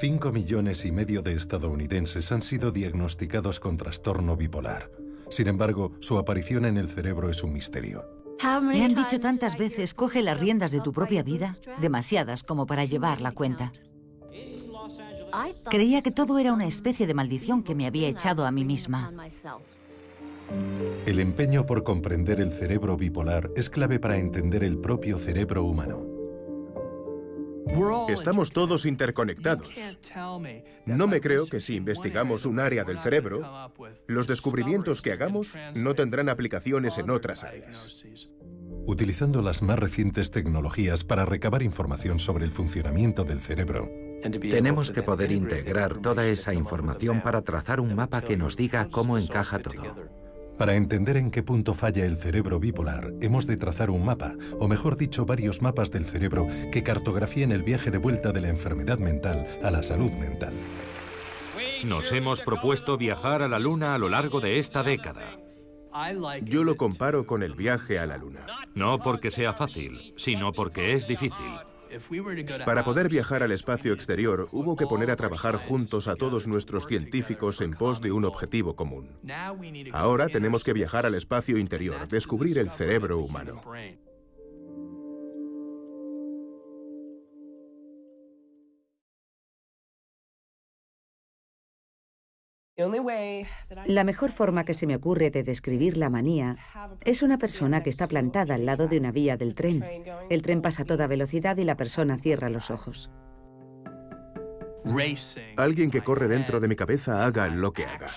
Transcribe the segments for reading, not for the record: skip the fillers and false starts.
5,5 millones de estadounidenses han sido diagnosticados con trastorno bipolar. Sin embargo, su aparición en el cerebro es un misterio. Me han dicho tantas veces, coge las riendas de tu propia vida, demasiadas como para llevar la cuenta. Creía que todo era una especie de maldición que me había echado a mí misma. El empeño por comprender el cerebro bipolar es clave para entender el propio cerebro humano. Estamos todos interconectados. No me creo que si investigamos un área del cerebro, los descubrimientos que hagamos no tendrán aplicaciones en otras áreas. Utilizando las más recientes tecnologías para recabar información sobre el funcionamiento del cerebro, tenemos que poder integrar toda esa información para trazar un mapa que nos diga cómo encaja todo. Para entender en qué punto falla el cerebro bipolar, hemos de trazar un mapa, o mejor dicho, varios mapas del cerebro que cartografíen el viaje de vuelta de la enfermedad mental a la salud mental. Nos hemos propuesto viajar a la Luna a lo largo de esta década. Yo lo comparo con el viaje a la Luna. No porque sea fácil, sino porque es difícil. Para poder viajar al espacio exterior, hubo que poner a trabajar juntos a todos nuestros científicos en pos de un objetivo común. Ahora tenemos que viajar al espacio interior, descubrir el cerebro humano. La mejor forma que se me ocurre de describir la manía es una persona que está plantada al lado de una vía del tren. El tren pasa a toda velocidad y la persona cierra los ojos. Alguien que corre dentro de mi cabeza, haga lo que haga.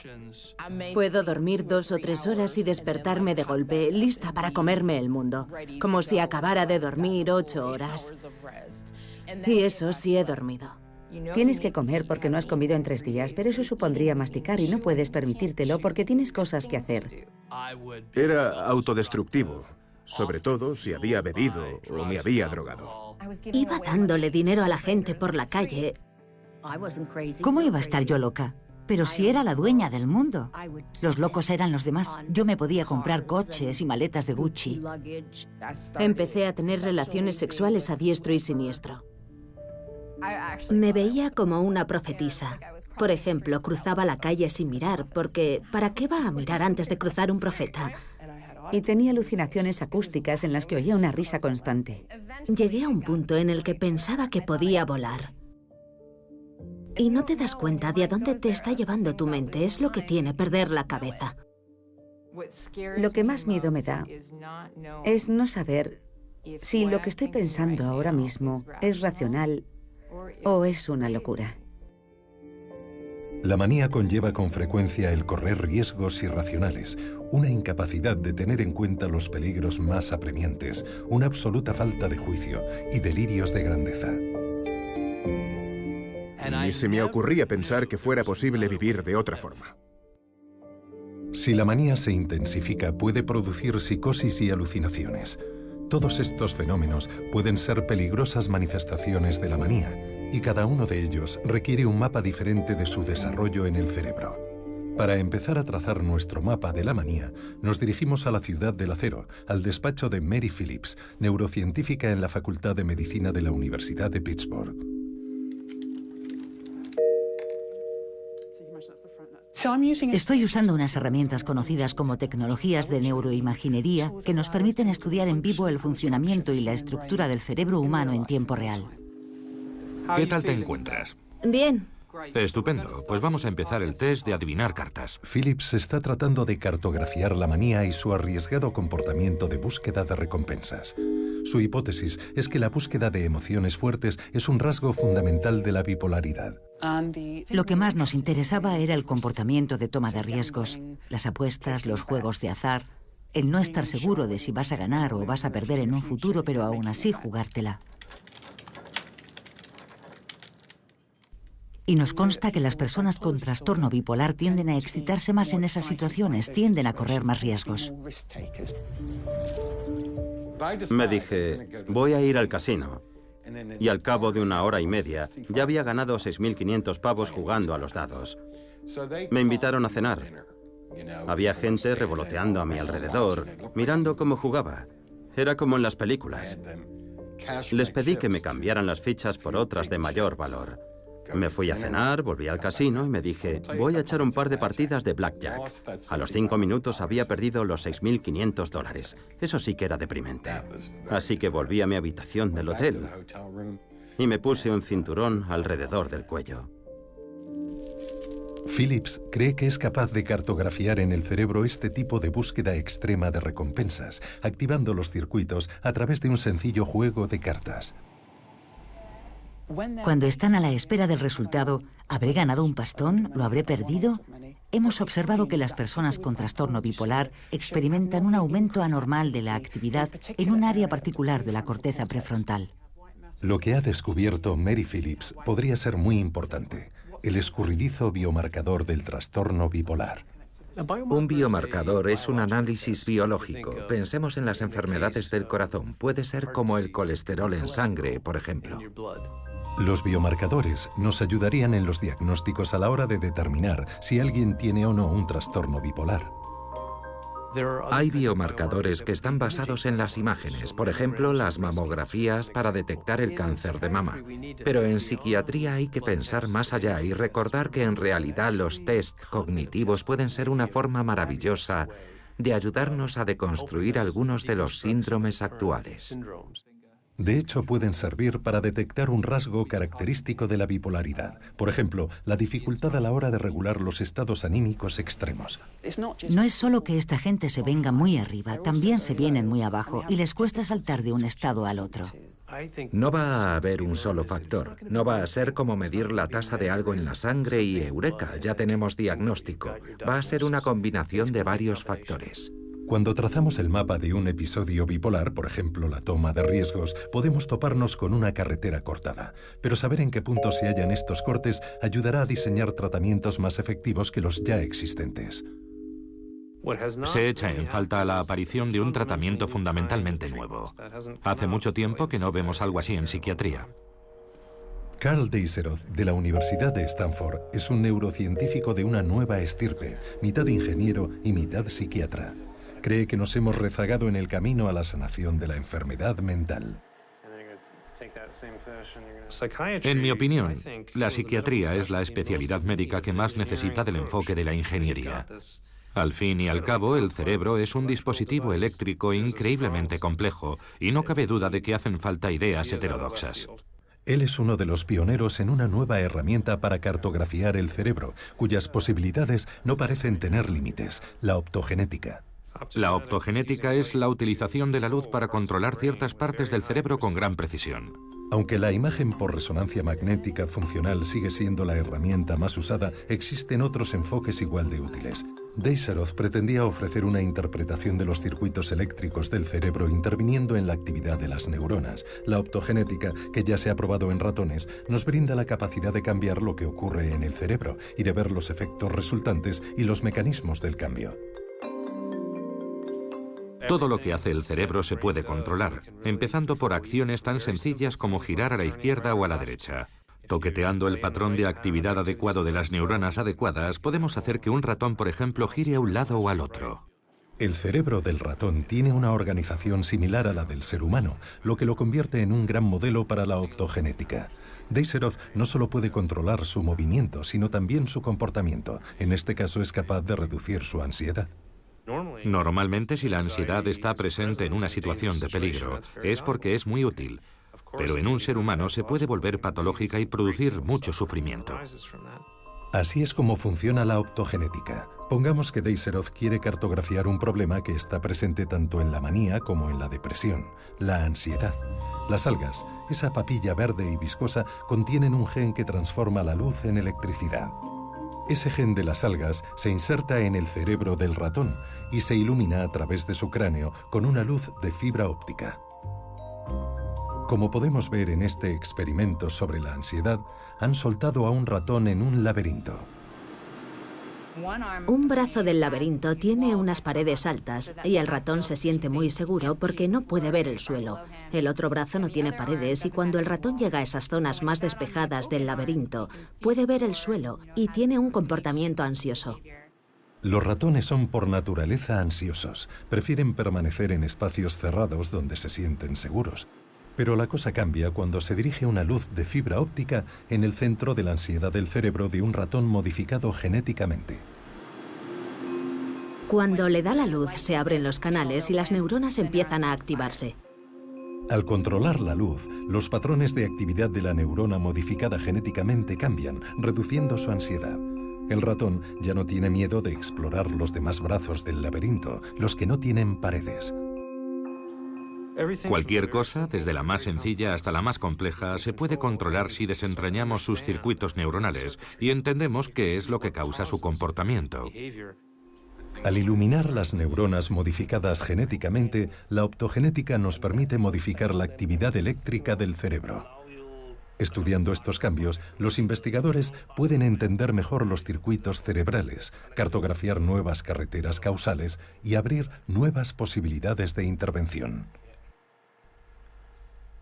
Puedo dormir 2 o 3 horas y despertarme de golpe, lista para comerme el mundo, como si acabara de dormir 8 horas. Y eso sí he dormido. Tienes que comer porque no has comido en 3 días, pero eso supondría masticar y no puedes permitírtelo porque tienes cosas que hacer. Era autodestructivo, sobre todo si había bebido o me había drogado. Iba dándole dinero a la gente por la calle. ¿Cómo iba a estar yo loca? Pero si era la dueña del mundo. Los locos eran los demás. Yo me podía comprar coches y maletas de Gucci. Empecé a tener relaciones sexuales a diestro y siniestro. Me veía como una profetisa. Por ejemplo, cruzaba la calle sin mirar, porque ¿para qué va a mirar antes de cruzar un profeta? Y tenía alucinaciones acústicas en las que oía una risa constante. Llegué a un punto en el que pensaba que podía volar. Y no te das cuenta de a dónde te está llevando tu mente. Es lo que tiene perder la cabeza. Lo que más miedo me da es no saber si lo que estoy pensando ahora mismo es racional o es una locura. La manía conlleva con frecuencia el correr riesgos irracionales, una incapacidad de tener en cuenta los peligros más apremiantes, una absoluta falta de juicio y delirios de grandeza. Ni se me ocurría pensar que fuera posible vivir de otra forma. Si la manía se intensifica, puede producir psicosis y alucinaciones. Todos estos fenómenos pueden ser peligrosas manifestaciones de la manía, y cada uno de ellos requiere un mapa diferente de su desarrollo en el cerebro. Para empezar a trazar nuestro mapa de la manía, nos dirigimos a la Ciudad del Acero, al despacho de Mary Phillips, neurocientífica en la Facultad de Medicina de la Universidad de Pittsburgh. Estoy usando unas herramientas conocidas como tecnologías de neuroimaginería que nos permiten estudiar en vivo el funcionamiento y la estructura del cerebro humano en tiempo real. ¿Qué tal te encuentras? Bien. Estupendo, pues vamos a empezar el test de adivinar cartas. Phillips está tratando de cartografiar la manía y su arriesgado comportamiento de búsqueda de recompensas. Su hipótesis es que la búsqueda de emociones fuertes es un rasgo fundamental de la bipolaridad. Lo que más nos interesaba era el comportamiento de toma de riesgos, las apuestas, los juegos de azar, el no estar seguro de si vas a ganar o vas a perder en un futuro, pero aún así jugártela. Y nos consta que las personas con trastorno bipolar tienden a excitarse más en esas situaciones, tienden a correr más riesgos. Me dije, voy a ir al casino. Y al cabo de 1 hora y media, ya había ganado 6.500 pavos jugando a los dados. Me invitaron a cenar. Había gente revoloteando a mi alrededor, mirando cómo jugaba. Era como en las películas. Les pedí que me cambiaran las fichas por otras de mayor valor. Me fui a cenar, volví al casino y me dije, voy a echar un par de partidas de blackjack. A los 5 minutos había perdido los $6.500. Eso sí que era deprimente. Así que volví a mi habitación del hotel y me puse un cinturón alrededor del cuello. Phillips cree que es capaz de cartografiar en el cerebro este tipo de búsqueda extrema de recompensas, activando los circuitos a través de un sencillo juego de cartas. Cuando están a la espera del resultado, ¿habré ganado un pastón? ¿Lo habré perdido? Hemos observado que las personas con trastorno bipolar experimentan un aumento anormal de la actividad en un área particular de la corteza prefrontal. Lo que ha descubierto Mary Phillips podría ser muy importante: el escurridizo biomarcador del trastorno bipolar. Un biomarcador es un análisis biológico. Pensemos en las enfermedades del corazón. Puede ser como el colesterol en sangre, por ejemplo. Los biomarcadores nos ayudarían en los diagnósticos a la hora de determinar si alguien tiene o no un trastorno bipolar. Hay biomarcadores que están basados en las imágenes, por ejemplo, las mamografías para detectar el cáncer de mama. Pero en psiquiatría hay que pensar más allá y recordar que en realidad los test cognitivos pueden ser una forma maravillosa de ayudarnos a deconstruir algunos de los síndromes actuales. De hecho, pueden servir para detectar un rasgo característico de la bipolaridad. Por ejemplo, la dificultad a la hora de regular los estados anímicos extremos. No es solo que esta gente se venga muy arriba, también se vienen muy abajo y les cuesta saltar de un estado al otro. No va a haber un solo factor. No va a ser como medir la tasa de algo en la sangre y eureka, ya tenemos diagnóstico. Va a ser una combinación de varios factores. Cuando trazamos el mapa de un episodio bipolar, por ejemplo, la toma de riesgos, podemos toparnos con una carretera cortada. Pero saber en qué punto se hallan estos cortes ayudará a diseñar tratamientos más efectivos que los ya existentes. Se echa en falta la aparición de un tratamiento fundamentalmente nuevo. Hace mucho tiempo que no vemos algo así en psiquiatría. Karl Deisseroth, de la Universidad de Stanford, es un neurocientífico de una nueva estirpe, mitad ingeniero y mitad psiquiatra. Cree que nos hemos rezagado en el camino a la sanación de la enfermedad mental. En mi opinión, la psiquiatría es la especialidad médica que más necesita del enfoque de la ingeniería. Al fin y al cabo, el cerebro es un dispositivo eléctrico increíblemente complejo y no cabe duda de que hacen falta ideas heterodoxas. Él es uno de los pioneros en una nueva herramienta para cartografiar el cerebro, cuyas posibilidades no parecen tener límites: la optogenética. La optogenética es la utilización de la luz para controlar ciertas partes del cerebro con gran precisión. Aunque la imagen por resonancia magnética funcional sigue siendo la herramienta más usada, existen otros enfoques igual de útiles. Deisseroth pretendía ofrecer una interpretación de los circuitos eléctricos del cerebro interviniendo en la actividad de las neuronas. La optogenética, que ya se ha probado en ratones, nos brinda la capacidad de cambiar lo que ocurre en el cerebro y de ver los efectos resultantes y los mecanismos del cambio. Todo lo que hace el cerebro se puede controlar, empezando por acciones tan sencillas como girar a la izquierda o a la derecha. Toqueteando el patrón de actividad adecuado de las neuronas adecuadas, podemos hacer que un ratón, por ejemplo, gire a un lado o al otro. El cerebro del ratón tiene una organización similar a la del ser humano, lo que lo convierte en un gran modelo para la optogenética. Deisseroth no solo puede controlar su movimiento, sino también su comportamiento. En este caso es capaz de reducir su ansiedad. Normalmente, si la ansiedad está presente en una situación de peligro, es porque es muy útil. Pero en un ser humano se puede volver patológica y producir mucho sufrimiento. Así es como funciona la optogenética. Pongamos que Deisseroth quiere cartografiar un problema que está presente tanto en la manía como en la depresión: la ansiedad. Las algas, esa papilla verde y viscosa, contienen un gen que transforma la luz en electricidad. Ese gen de las algas se inserta en el cerebro del ratón y se ilumina a través de su cráneo con una luz de fibra óptica. Como podemos ver en este experimento sobre la ansiedad, han soltado a un ratón en un laberinto. Un brazo del laberinto tiene unas paredes altas y el ratón se siente muy seguro porque no puede ver el suelo. El otro brazo no tiene paredes y cuando el ratón llega a esas zonas más despejadas del laberinto, puede ver el suelo y tiene un comportamiento ansioso. Los ratones son por naturaleza ansiosos. Prefieren permanecer en espacios cerrados donde se sienten seguros. Pero la cosa cambia cuando se dirige una luz de fibra óptica en el centro de la ansiedad del cerebro de un ratón modificado genéticamente. Cuando le da la luz, se abren los canales y las neuronas empiezan a activarse. Al controlar la luz, los patrones de actividad de la neurona modificada genéticamente cambian, reduciendo su ansiedad. El ratón ya no tiene miedo de explorar los demás brazos del laberinto, los que no tienen paredes. Cualquier cosa, desde la más sencilla hasta la más compleja, se puede controlar si desentrañamos sus circuitos neuronales y entendemos qué es lo que causa su comportamiento. Al iluminar las neuronas modificadas genéticamente, la optogenética nos permite modificar la actividad eléctrica del cerebro. Estudiando estos cambios, los investigadores pueden entender mejor los circuitos cerebrales, cartografiar nuevas carreteras causales y abrir nuevas posibilidades de intervención.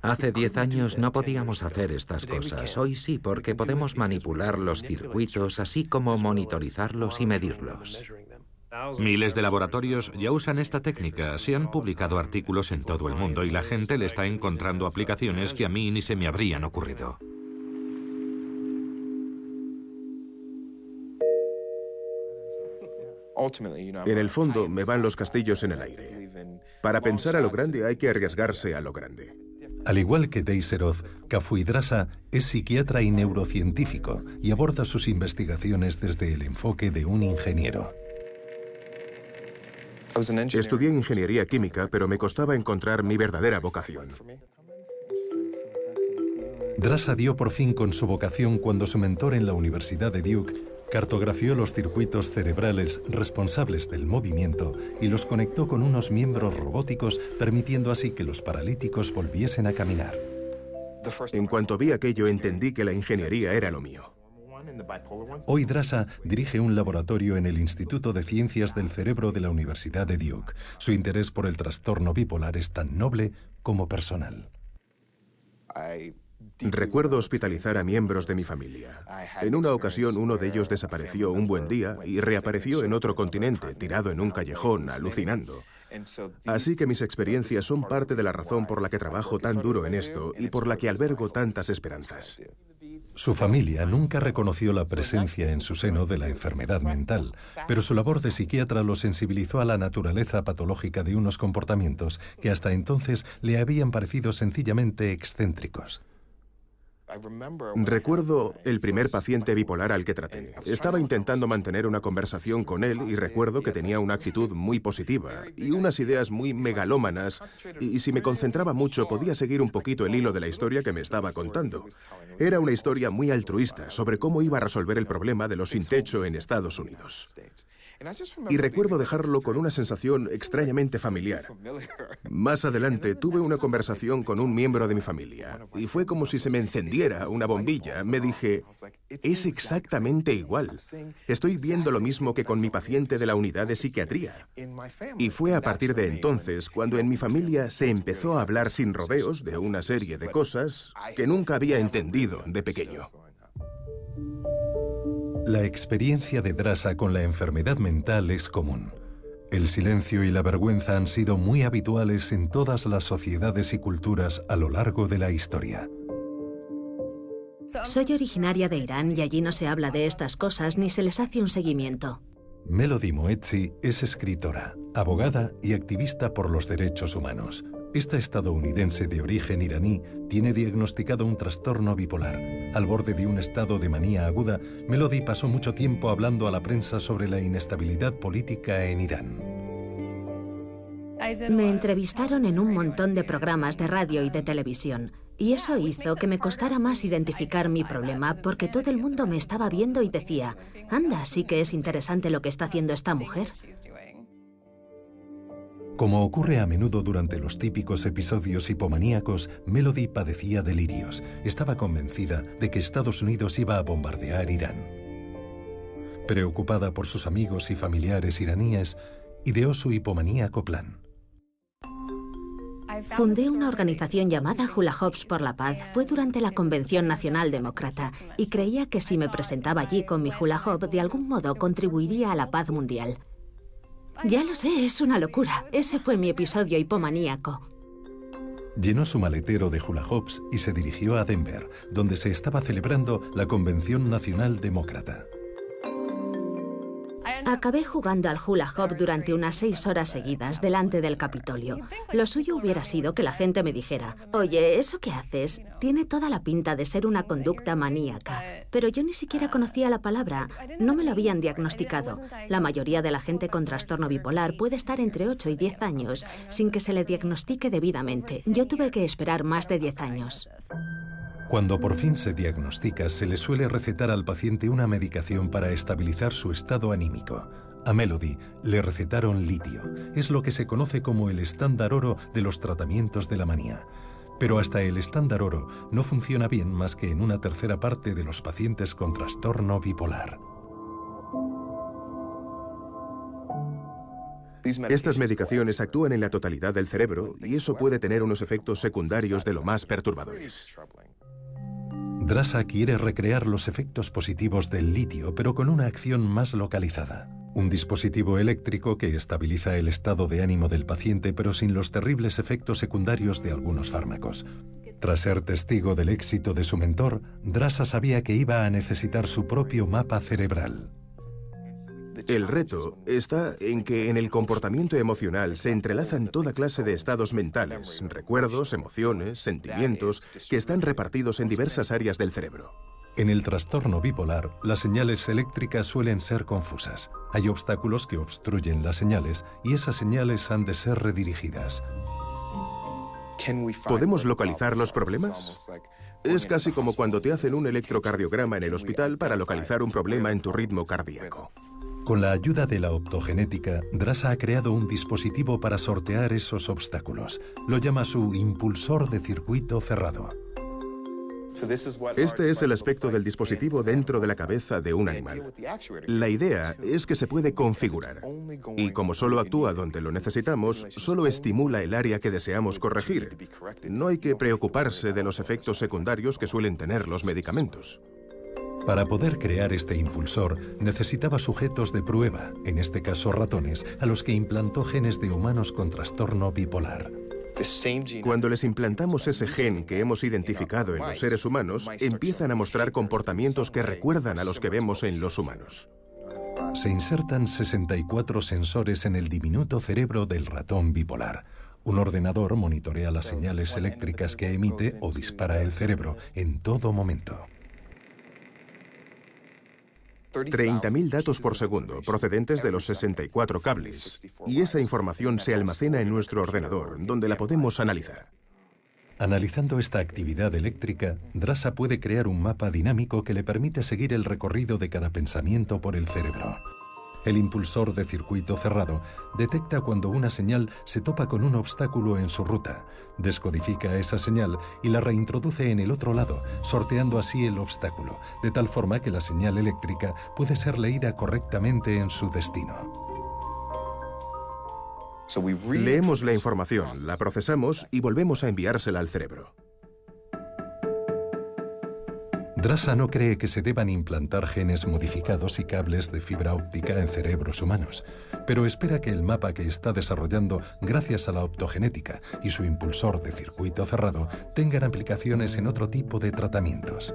Hace 10 años no podíamos hacer estas cosas. Hoy sí, porque podemos manipular los circuitos, así como monitorizarlos y medirlos. Miles de laboratorios ya usan esta técnica. Se han publicado artículos en todo el mundo y la gente le está encontrando aplicaciones que a mí ni se me habrían ocurrido. En el fondo, me van los castillos en el aire. Para pensar a lo grande hay que arriesgarse a lo grande. Al igual que Deiseroth, Cafuidrasa es psiquiatra y neurocientífico y aborda sus investigaciones desde el enfoque de un ingeniero. Estudié ingeniería química, pero me costaba encontrar mi verdadera vocación. Drasa dio por fin con su vocación cuando su mentor en la Universidad de Duke cartografió los circuitos cerebrales responsables del movimiento y los conectó con unos miembros robóticos, permitiendo así que los paralíticos volviesen a caminar. En cuanto vi aquello, entendí que la ingeniería era lo mío. Hoy Drasa dirige un laboratorio en el Instituto de Ciencias del Cerebro de la Universidad de Duke. Su interés por el trastorno bipolar es tan noble como personal. Recuerdo hospitalizar a miembros de mi familia. En una ocasión, uno de ellos desapareció un buen día y reapareció en otro continente, tirado en un callejón, alucinando. Así que mis experiencias son parte de la razón por la que trabajo tan duro en esto y por la que albergo tantas esperanzas. Su familia nunca reconoció la presencia en su seno de la enfermedad mental, pero su labor de psiquiatra lo sensibilizó a la naturaleza patológica de unos comportamientos que hasta entonces le habían parecido sencillamente excéntricos. Recuerdo el primer paciente bipolar al que traté. Estaba intentando mantener una conversación con él y recuerdo que tenía una actitud muy positiva y unas ideas muy megalómanas, y si me concentraba mucho podía seguir un poquito el hilo de la historia que me estaba contando. Era una historia muy altruista sobre cómo iba a resolver el problema de los sin techo en Estados Unidos. Y recuerdo dejarlo con una sensación extrañamente familiar. Más adelante tuve una conversación con un miembro de mi familia y fue como si se me encendiera una bombilla. Me dije, es exactamente igual. Estoy viendo lo mismo que con mi paciente de la unidad de psiquiatría. Y fue a partir de entonces cuando en mi familia se empezó a hablar sin rodeos de una serie de cosas que nunca había entendido de pequeño. La experiencia de Drasa con la enfermedad mental es común. El silencio y la vergüenza han sido muy habituales en todas las sociedades y culturas a lo largo de la historia. Soy originaria de Irán y allí no se habla de estas cosas ni se les hace un seguimiento. Melody Moetzi es escritora, abogada y activista por los derechos humanos. Esta estadounidense de origen iraní tiene diagnosticado un trastorno bipolar. Al borde de un estado de manía aguda, Melody pasó mucho tiempo hablando a la prensa sobre la inestabilidad política en Irán. Me entrevistaron en un montón de programas de radio y de televisión, y eso hizo que me costara más identificar mi problema porque todo el mundo me estaba viendo y decía, anda, sí que es interesante lo que está haciendo esta mujer. Como ocurre a menudo durante los típicos episodios hipomaníacos, Melody padecía delirios. Estaba convencida de que Estados Unidos iba a bombardear Irán. Preocupada por sus amigos y familiares iraníes, ideó su hipomaníaco plan. Fundé una organización llamada Hula Hoops por la Paz. Fue durante la Convención Nacional Demócrata y creía que si me presentaba allí con mi hula hoop, de algún modo contribuiría a la paz mundial. Ya lo sé, es una locura. Ese fue mi episodio hipomaníaco. Llenó su maletero de hula hoops y se dirigió a Denver, donde se estaba celebrando la Convención Nacional Demócrata. Acabé jugando al hula hoop durante unas 6 horas seguidas delante del Capitolio. Lo suyo hubiera sido que la gente me dijera: oye, ¿eso que haces tiene toda la pinta de ser una conducta maníaca? Pero yo ni siquiera conocía la palabra, no me lo habían diagnosticado. La mayoría de la gente con trastorno bipolar puede estar entre 8 y 10 años sin que se le diagnostique debidamente. Yo tuve que esperar más de 10 años. Cuando por fin se diagnostica, se le suele recetar al paciente una medicación para estabilizar su estado anímico. A Melody le recetaron litio. Es lo que se conoce como el estándar oro de los tratamientos de la manía. Pero hasta el estándar oro no funciona bien más que en una tercera parte de los pacientes con trastorno bipolar. Estas medicaciones actúan en la totalidad del cerebro y eso puede tener unos efectos secundarios de lo más perturbadores. Drasa quiere recrear los efectos positivos del litio, pero con una acción más localizada. Un dispositivo eléctrico que estabiliza el estado de ánimo del paciente, pero sin los terribles efectos secundarios de algunos fármacos. Tras ser testigo del éxito de su mentor, Drasa sabía que iba a necesitar su propio mapa cerebral. El reto está en que en el comportamiento emocional se entrelazan toda clase de estados mentales, recuerdos, emociones, sentimientos, que están repartidos en diversas áreas del cerebro. En el trastorno bipolar, las señales eléctricas suelen ser confusas. Hay obstáculos que obstruyen las señales y esas señales han de ser redirigidas. ¿Podemos localizar los problemas? Es casi como cuando te hacen un electrocardiograma en el hospital para localizar un problema en tu ritmo cardíaco. Con la ayuda de la optogenética, Drasa ha creado un dispositivo para sortear esos obstáculos. Lo llama su impulsor de circuito cerrado. Este es el aspecto del dispositivo dentro de la cabeza de un animal. La idea es que se puede configurar. Y como solo actúa donde lo necesitamos, solo estimula el área que deseamos corregir. No hay que preocuparse de los efectos secundarios que suelen tener los medicamentos. Para poder crear este impulsor, necesitaba sujetos de prueba, en este caso ratones, a los que implantó genes de humanos con trastorno bipolar. Cuando les implantamos ese gen que hemos identificado en los seres humanos, empiezan a mostrar comportamientos que recuerdan a los que vemos en los humanos. Se insertan 64 sensores en el diminuto cerebro del ratón bipolar. Un ordenador monitorea las señales eléctricas que emite o dispara el cerebro en todo momento. 30.000 datos por segundo, procedentes de los 64 cables. Y esa información se almacena en nuestro ordenador, donde la podemos analizar. Analizando esta actividad eléctrica, Drasa puede crear un mapa dinámico que le permite seguir el recorrido de cada pensamiento por el cerebro. El impulsor de circuito cerrado detecta cuando una señal se topa con un obstáculo en su ruta, descodifica esa señal y la reintroduce en el otro lado, sorteando así el obstáculo, de tal forma que la señal eléctrica puede ser leída correctamente en su destino. Leemos la información, la procesamos y volvemos a enviársela al cerebro. Drasa no cree que se deban implantar genes modificados y cables de fibra óptica en cerebros humanos, pero espera que el mapa que está desarrollando gracias a la optogenética y su impulsor de circuito cerrado tengan aplicaciones en otro tipo de tratamientos.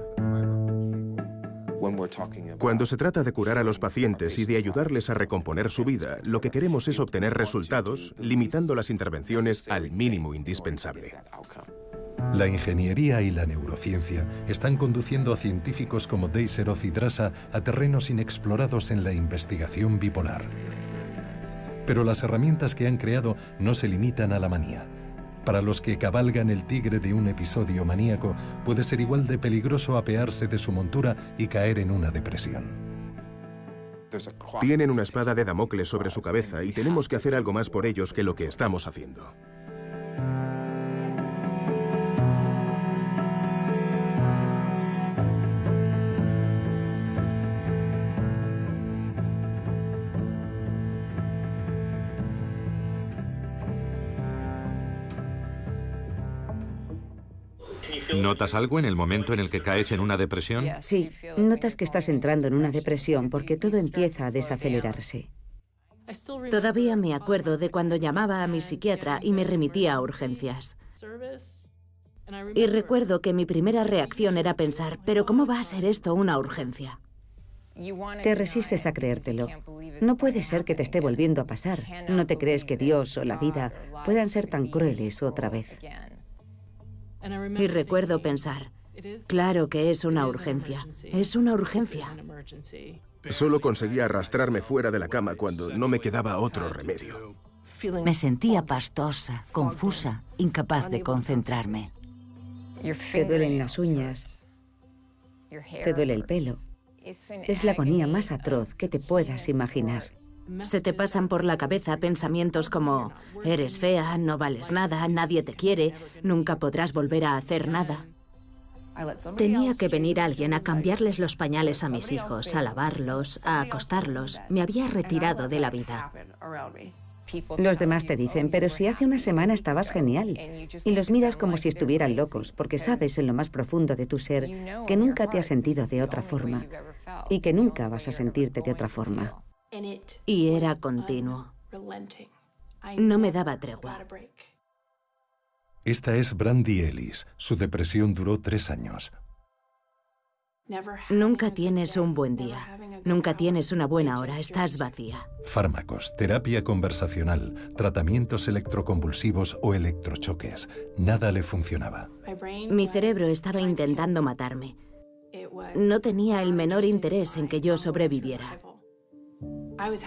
Cuando se trata de curar a los pacientes y de ayudarles a recomponer su vida, lo que queremos es obtener resultados, limitando las intervenciones al mínimo indispensable. La ingeniería y la neurociencia están conduciendo a científicos como Deiserov y Drasa a terrenos inexplorados en la investigación bipolar. Pero las herramientas que han creado no se limitan a la manía. Para los que cabalgan el tigre de un episodio maníaco, puede ser igual de peligroso apearse de su montura y caer en una depresión. Tienen una espada de Damocles sobre su cabeza y tenemos que hacer algo más por ellos que lo que estamos haciendo. ¿Notas algo en el momento en el que caes en una depresión? Sí, notas que estás entrando en una depresión porque todo empieza a desacelerarse. Todavía me acuerdo de cuando llamaba a mi psiquiatra y me remitía a urgencias. Y recuerdo que mi primera reacción era pensar, ¿pero cómo va a ser esto una urgencia? Te resistes a creértelo. No puede ser que te esté volviendo a pasar. No te crees que Dios o la vida puedan ser tan crueles otra vez. Y recuerdo pensar, claro que es una urgencia. Es una urgencia. Solo conseguía arrastrarme fuera de la cama cuando no me quedaba otro remedio. Me sentía pastosa, confusa, incapaz de concentrarme. Te duelen las uñas, te duele el pelo. Es la agonía más atroz que te puedas imaginar. Se te pasan por la cabeza pensamientos como, eres fea, no vales nada, nadie te quiere, nunca podrás volver a hacer nada. Tenía que venir alguien a cambiarles los pañales a mis hijos, a lavarlos, a acostarlos. Me había retirado de la vida. Los demás te dicen, pero si hace una semana estabas genial. Y los miras como si estuvieran locos, porque sabes en lo más profundo de tu ser que nunca te has sentido de otra forma y que nunca vas a sentirte de otra forma. Y era continuo. No me daba tregua. Esta es Brandy Ellis. Su depresión duró 3 años. Nunca tienes un buen día. Nunca tienes una buena hora. Estás vacía. Fármacos, terapia conversacional, tratamientos electroconvulsivos o electrochoques. Nada le funcionaba. Mi cerebro estaba intentando matarme. No tenía el menor interés en que yo sobreviviera.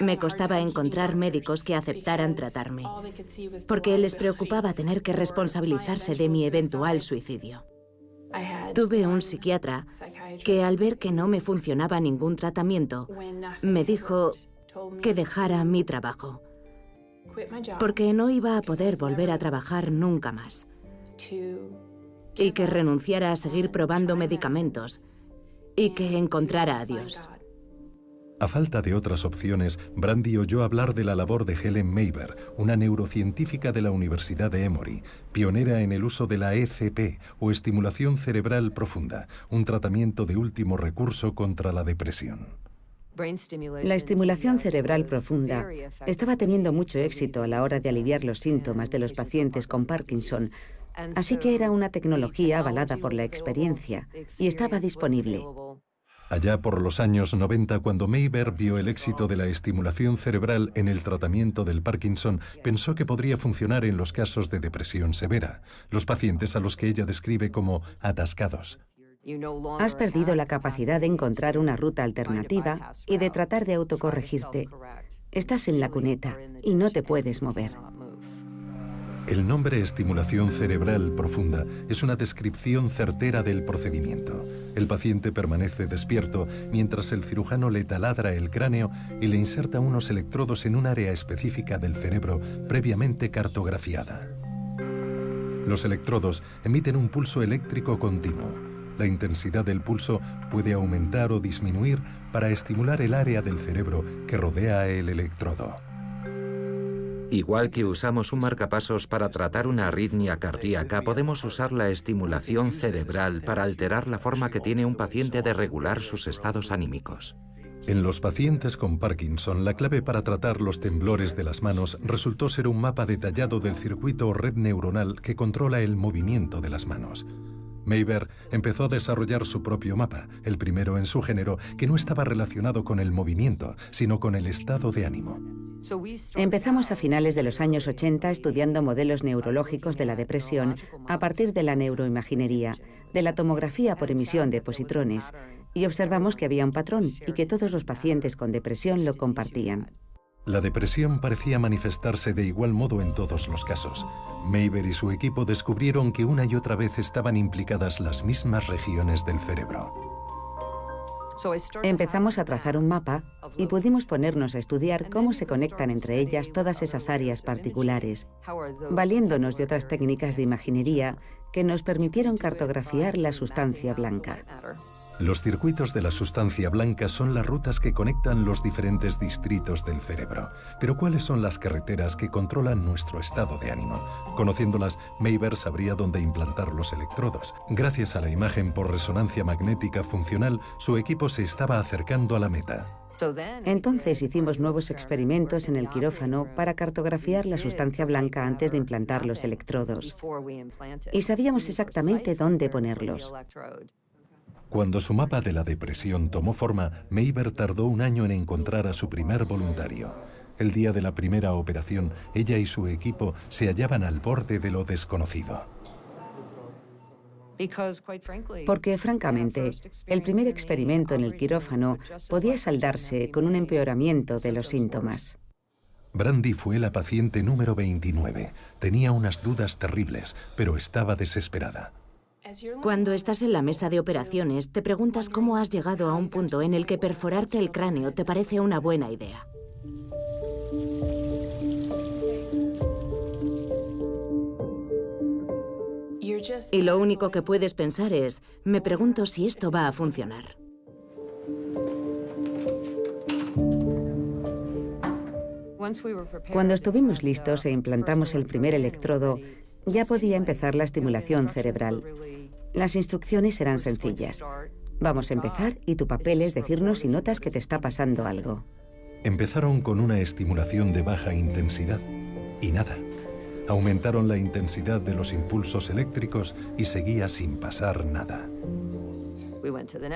Me costaba encontrar médicos que aceptaran tratarme, porque les preocupaba tener que responsabilizarse de mi eventual suicidio. Tuve un psiquiatra que, al ver que no me funcionaba ningún tratamiento, me dijo que dejara mi trabajo, porque no iba a poder volver a trabajar nunca más, y que renunciara a seguir probando medicamentos y que encontrara a Dios. A falta de otras opciones, Brandy oyó hablar de la labor de Helen Mayber, una neurocientífica de la Universidad de Emory, pionera en el uso de la ECP, o estimulación cerebral profunda, un tratamiento de último recurso contra la depresión. La estimulación cerebral profunda estaba teniendo mucho éxito a la hora de aliviar los síntomas de los pacientes con Parkinson, así que era una tecnología avalada por la experiencia y estaba disponible. Allá por los años 90, cuando Mayber vio el éxito de la estimulación cerebral en el tratamiento del Parkinson, pensó que podría funcionar en los casos de depresión severa, los pacientes a los que ella describe como atascados. Has perdido la capacidad de encontrar una ruta alternativa y de tratar de autocorregirte. Estás en la cuneta y no te puedes mover. El nombre estimulación cerebral profunda es una descripción certera del procedimiento. El paciente permanece despierto mientras el cirujano le taladra el cráneo y le inserta unos electrodos en un área específica del cerebro previamente cartografiada. Los electrodos emiten un pulso eléctrico continuo. La intensidad del pulso puede aumentar o disminuir para estimular el área del cerebro que rodea el electrodo. Igual que usamos un marcapasos para tratar una arritmia cardíaca, podemos usar la estimulación cerebral para alterar la forma que tiene un paciente de regular sus estados anímicos. En los pacientes con Parkinson, la clave para tratar los temblores de las manos resultó ser un mapa detallado del circuito o red neuronal que controla el movimiento de las manos. Mayber empezó a desarrollar su propio mapa, el primero en su género, que no estaba relacionado con el movimiento, sino con el estado de ánimo. Empezamos a finales de los años 80 estudiando modelos neurológicos de la depresión a partir de la neuroimaginería, de la tomografía por emisión de positrones, y observamos que había un patrón y que todos los pacientes con depresión lo compartían. La depresión parecía manifestarse de igual modo en todos los casos. Mayber y su equipo descubrieron que una y otra vez estaban implicadas las mismas regiones del cerebro. Empezamos a trazar un mapa y pudimos ponernos a estudiar cómo se conectan entre ellas todas esas áreas particulares, valiéndonos de otras técnicas de imaginería que nos permitieron cartografiar la sustancia blanca. Los circuitos de la sustancia blanca son las rutas que conectan los diferentes distritos del cerebro. Pero ¿cuáles son las carreteras que controlan nuestro estado de ánimo? Conociéndolas, Mayber sabría dónde implantar los electrodos. Gracias a la imagen por resonancia magnética funcional, su equipo se estaba acercando a la meta. Entonces hicimos nuevos experimentos en el quirófano para cartografiar la sustancia blanca antes de implantar los electrodos. Y sabíamos exactamente dónde ponerlos. Cuando su mapa de la depresión tomó forma, Mayber tardó un año en encontrar a su primer voluntario. El día de la primera operación, ella y su equipo se hallaban al borde de lo desconocido. Porque, francamente, el primer experimento en el quirófano podía saldarse con un empeoramiento de los síntomas. Brandy fue la paciente número 29. Tenía unas dudas terribles, pero estaba desesperada. Cuando estás en la mesa de operaciones, te preguntas cómo has llegado a un punto en el que perforarte el cráneo te parece una buena idea. Y lo único que puedes pensar es, me pregunto si esto va a funcionar. Cuando estuvimos listos e implantamos el primer electrodo, ya podía empezar la estimulación cerebral. Las instrucciones eran sencillas. Vamos a empezar y tu papel es decirnos si notas que te está pasando algo. Empezaron con una estimulación de baja intensidad y nada. Aumentaron la intensidad de los impulsos eléctricos y seguía sin pasar nada.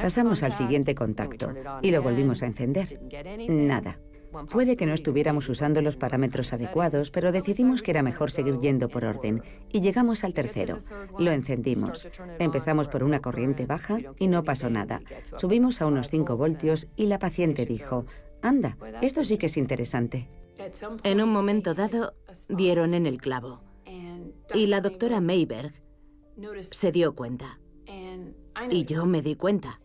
Pasamos al siguiente contacto y lo volvimos a encender. Nada. Puede que no estuviéramos usando los parámetros adecuados, pero decidimos que era mejor seguir yendo por orden. Y llegamos al tercero. Lo encendimos. Empezamos por una corriente baja y no pasó nada. Subimos a unos 5 voltios y la paciente dijo, anda, esto sí que es interesante. En un momento dado, dieron en el clavo. Y la doctora Mayberg se dio cuenta. Y yo me di cuenta.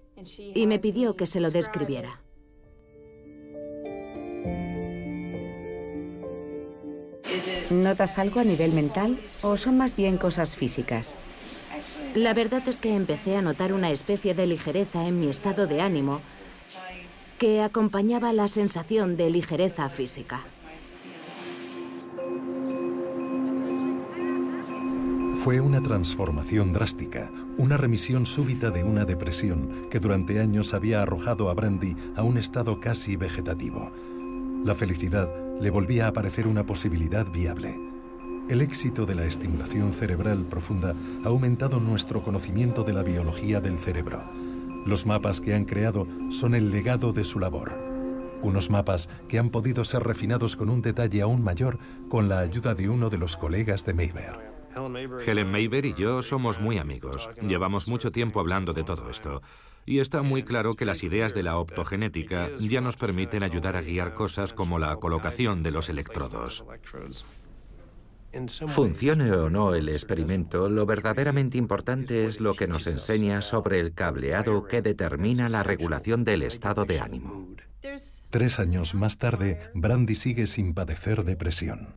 Y me pidió que se lo describiera. ¿Notas algo a nivel mental o son más bien cosas físicas? La verdad es que empecé a notar una especie de ligereza en mi estado de ánimo que acompañaba la sensación de ligereza física. Fue una transformación drástica, una remisión súbita de una depresión que durante años había arrojado a Brandy a un estado casi vegetativo. La felicidad le volvía a parecer una posibilidad viable. El éxito de la estimulación cerebral profunda ha aumentado nuestro conocimiento de la biología del cerebro. Los mapas que han creado son el legado de su labor. Unos mapas que han podido ser refinados con un detalle aún mayor con la ayuda de uno de los colegas de Mayber. Helen Mayber y yo somos muy amigos. Llevamos mucho tiempo hablando de todo esto. Y está muy claro que las ideas de la optogenética ya nos permiten ayudar a guiar cosas como la colocación de los electrodos. Funcione o no el experimento, lo verdaderamente importante es lo que nos enseña sobre el cableado que determina la regulación del estado de ánimo. 3 años más tarde, Brandy sigue sin padecer depresión.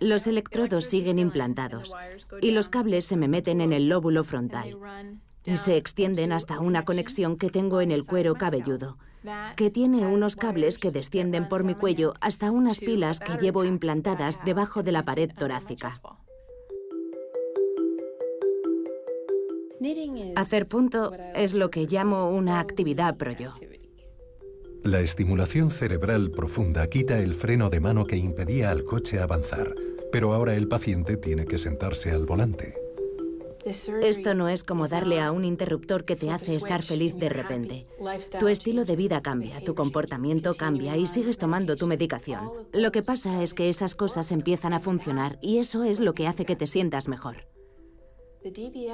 Los electrodos siguen implantados y los cables se me meten en el lóbulo frontal y se extienden hasta una conexión que tengo en el cuero cabelludo, que tiene unos cables que descienden por mi cuello hasta unas pilas que llevo implantadas debajo de la pared torácica. Hacer punto es lo que llamo una actividad pro-yo. La estimulación cerebral profunda quita el freno de mano que impedía al coche avanzar, pero ahora el paciente tiene que sentarse al volante. Esto no es como darle a un interruptor que te hace estar feliz de repente. Tu estilo de vida cambia, tu comportamiento cambia y sigues tomando tu medicación. Lo que pasa es que esas cosas empiezan a funcionar y eso es lo que hace que te sientas mejor.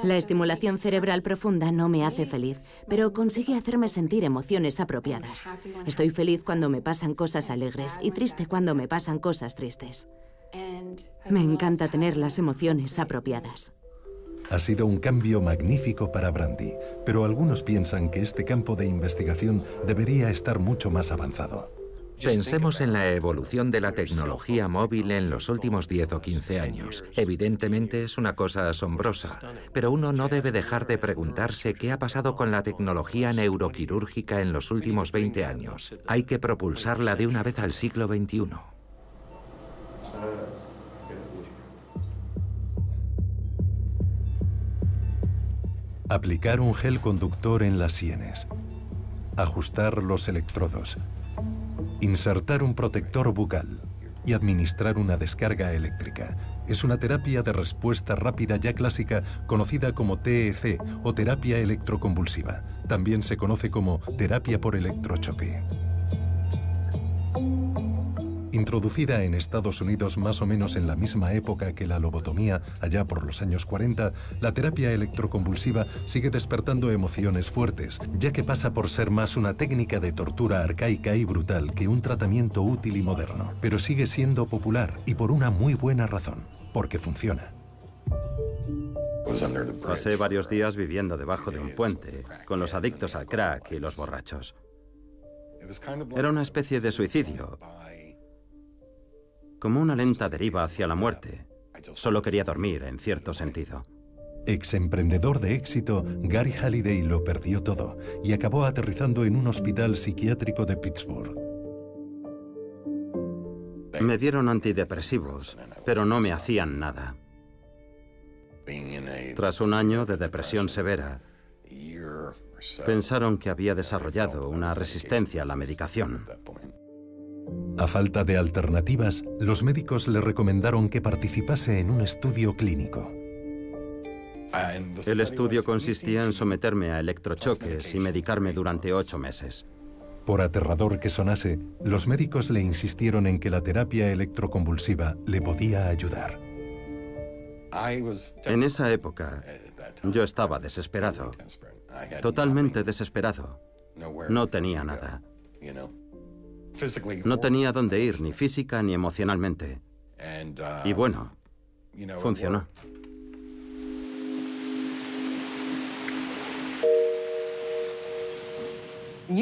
La estimulación cerebral profunda no me hace feliz, pero consigue hacerme sentir emociones apropiadas. Estoy feliz cuando me pasan cosas alegres y triste cuando me pasan cosas tristes. Me encanta tener las emociones apropiadas. Ha sido un cambio magnífico para Brandy, pero algunos piensan que este campo de investigación debería estar mucho más avanzado. Pensemos en la evolución de la tecnología móvil en los últimos 10 o 15 años. Evidentemente es una cosa asombrosa, pero uno no debe dejar de preguntarse qué ha pasado con la tecnología neuroquirúrgica en los últimos 20 años. Hay que propulsarla de una vez al siglo XXI. Aplicar un gel conductor en las sienes. Ajustar los electrodos. Insertar un protector bucal y administrar una descarga eléctrica. Es una terapia de respuesta rápida ya clásica conocida como TEC o terapia electroconvulsiva. También se conoce como terapia por electrochoque. Introducida en Estados Unidos más o menos en la misma época que la lobotomía, allá por los años 40, la terapia electroconvulsiva sigue despertando emociones fuertes, ya que pasa por ser más una técnica de tortura arcaica y brutal que un tratamiento útil y moderno. Pero sigue siendo popular y por una muy buena razón, porque funciona. Pasé varios días viviendo debajo de un puente, con los adictos al crack y los borrachos. Era una especie de suicidio, como una lenta deriva hacia la muerte. Solo quería dormir, en cierto sentido. Ex-emprendedor de éxito, Gary Halliday lo perdió todo y acabó aterrizando en un hospital psiquiátrico de Pittsburgh. Me dieron antidepresivos, pero no me hacían nada. Tras un año de depresión severa, pensaron que había desarrollado una resistencia a la medicación. A falta de alternativas, los médicos le recomendaron que participase en un estudio clínico. El estudio consistía en someterme a electrochoques y medicarme durante 8 meses. Por aterrador que sonase, los médicos le insistieron en que la terapia electroconvulsiva le podía ayudar. En esa época, yo estaba desesperado, totalmente desesperado. No tenía nada. No tenía dónde ir, ni física ni emocionalmente. Y bueno, funcionó.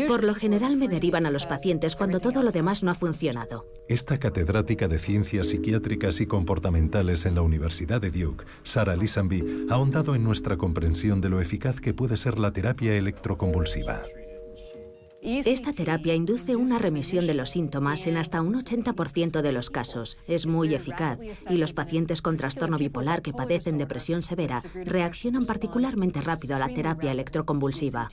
Por lo general me derivan a los pacientes cuando todo lo demás no ha funcionado. Esta catedrática de ciencias psiquiátricas y comportamentales en la Universidad de Duke, Sarah Lisanby, ha ahondado en nuestra comprensión de lo eficaz que puede ser la terapia electroconvulsiva. Esta terapia induce una remisión de los síntomas en hasta un 80% de los casos. Es muy eficaz y los pacientes con trastorno bipolar que padecen depresión severa reaccionan particularmente rápido a la terapia electroconvulsiva.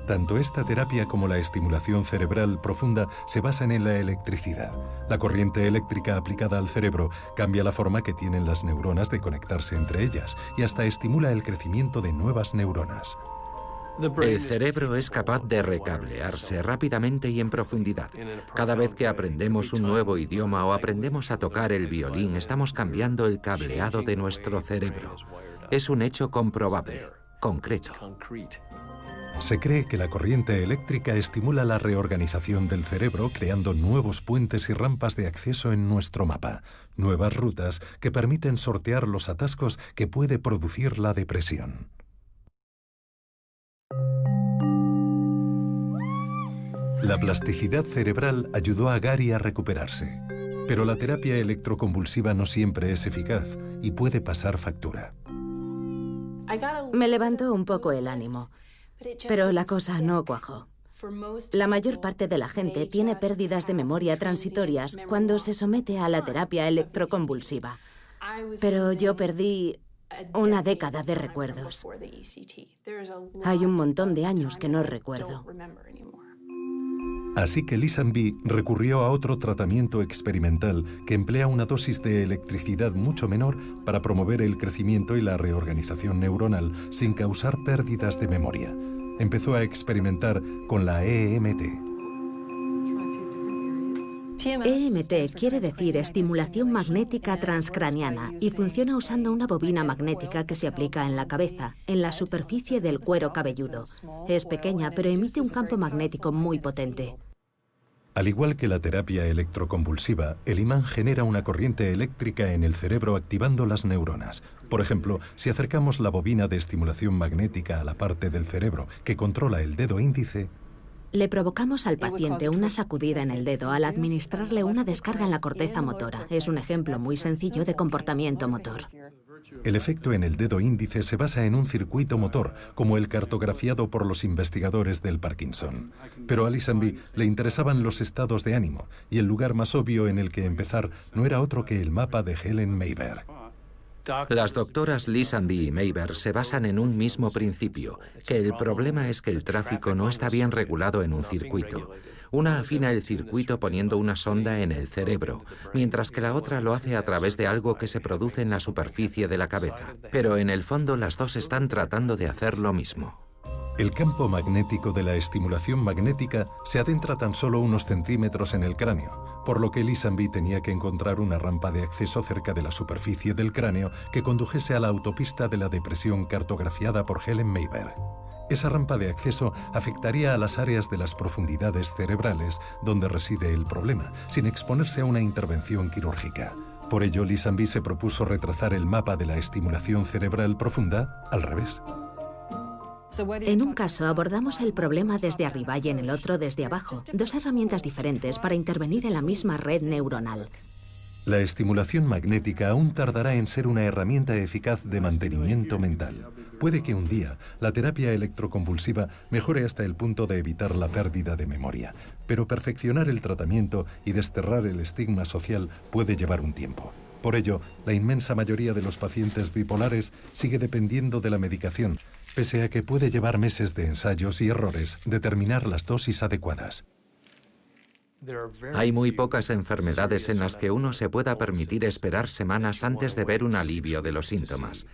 Tanto esta terapia como la estimulación cerebral profunda se basan en la electricidad. La corriente eléctrica aplicada al cerebro cambia la forma que tienen las neuronas de conectarse entre ellas y hasta estimula el crecimiento de nuevas neuronas. El cerebro es capaz de recablearse rápidamente y en profundidad. Cada vez que aprendemos un nuevo idioma o aprendemos a tocar el violín, estamos cambiando el cableado de nuestro cerebro. Es un hecho comprobable, concreto. Se cree que la corriente eléctrica estimula la reorganización del cerebro, creando nuevos puentes y rampas de acceso en nuestro mapa, nuevas rutas que permiten sortear los atascos que puede producir la depresión. La plasticidad cerebral ayudó a Gary a recuperarse, pero la terapia electroconvulsiva no siempre es eficaz y puede pasar factura. Me levantó un poco el ánimo, pero la cosa no cuajó. La mayor parte de la gente tiene pérdidas de memoria transitorias cuando se somete a la terapia electroconvulsiva, pero yo perdí una década de recuerdos. Hay un montón de años que no recuerdo. Así que Lisanby recurrió a otro tratamiento experimental que emplea una dosis de electricidad mucho menor para promover el crecimiento y la reorganización neuronal sin causar pérdidas de memoria. Empezó a experimentar con la EMT. EMT quiere decir estimulación magnética transcraniana y funciona usando una bobina magnética que se aplica en la cabeza, en la superficie del cuero cabelludo. Es pequeña, pero emite un campo magnético muy potente. Al igual que la terapia electroconvulsiva, el imán genera una corriente eléctrica en el cerebro activando las neuronas. Por ejemplo, si acercamos la bobina de estimulación magnética a la parte del cerebro que controla el dedo índice, le provocamos al paciente una sacudida en el dedo al administrarle una descarga en la corteza motora. Es un ejemplo muy sencillo de comportamiento motor. El efecto en el dedo índice se basa en un circuito motor, como el cartografiado por los investigadores del Parkinson. Pero a Lisanby le interesaban los estados de ánimo, y el lugar más obvio en el que empezar no era otro que el mapa de Helen Mayberg. Las doctoras Lisanby y Mayberg se basan en un mismo principio, que el problema es que el tráfico no está bien regulado en un circuito. Una afina el circuito poniendo una sonda en el cerebro, mientras que la otra lo hace a través de algo que se produce en la superficie de la cabeza. Pero en el fondo las dos están tratando de hacer lo mismo. El campo magnético de la estimulación magnética se adentra tan solo unos centímetros en el cráneo, por lo que Lisanby tenía que encontrar una rampa de acceso cerca de la superficie del cráneo que condujese a la autopista de la depresión cartografiada por Helen Mayberg. Esa rampa de acceso afectaría a las áreas de las profundidades cerebrales donde reside el problema, sin exponerse a una intervención quirúrgica. Por ello, Lisanby se propuso retrasar el mapa de la estimulación cerebral profunda al revés. En un caso abordamos el problema desde arriba y en el otro desde abajo, dos herramientas diferentes para intervenir en la misma red neuronal. La estimulación magnética aún tardará en ser una herramienta eficaz de mantenimiento mental. Puede que un día la terapia electroconvulsiva mejore hasta el punto de evitar la pérdida de memoria, pero perfeccionar el tratamiento y desterrar el estigma social puede llevar un tiempo. Por ello, la inmensa mayoría de los pacientes bipolares sigue dependiendo de la medicación, pese a que puede llevar meses de ensayos y errores determinar las dosis adecuadas. Hay muy pocas enfermedades en las que uno se pueda permitir esperar semanas antes de ver un alivio de los síntomas.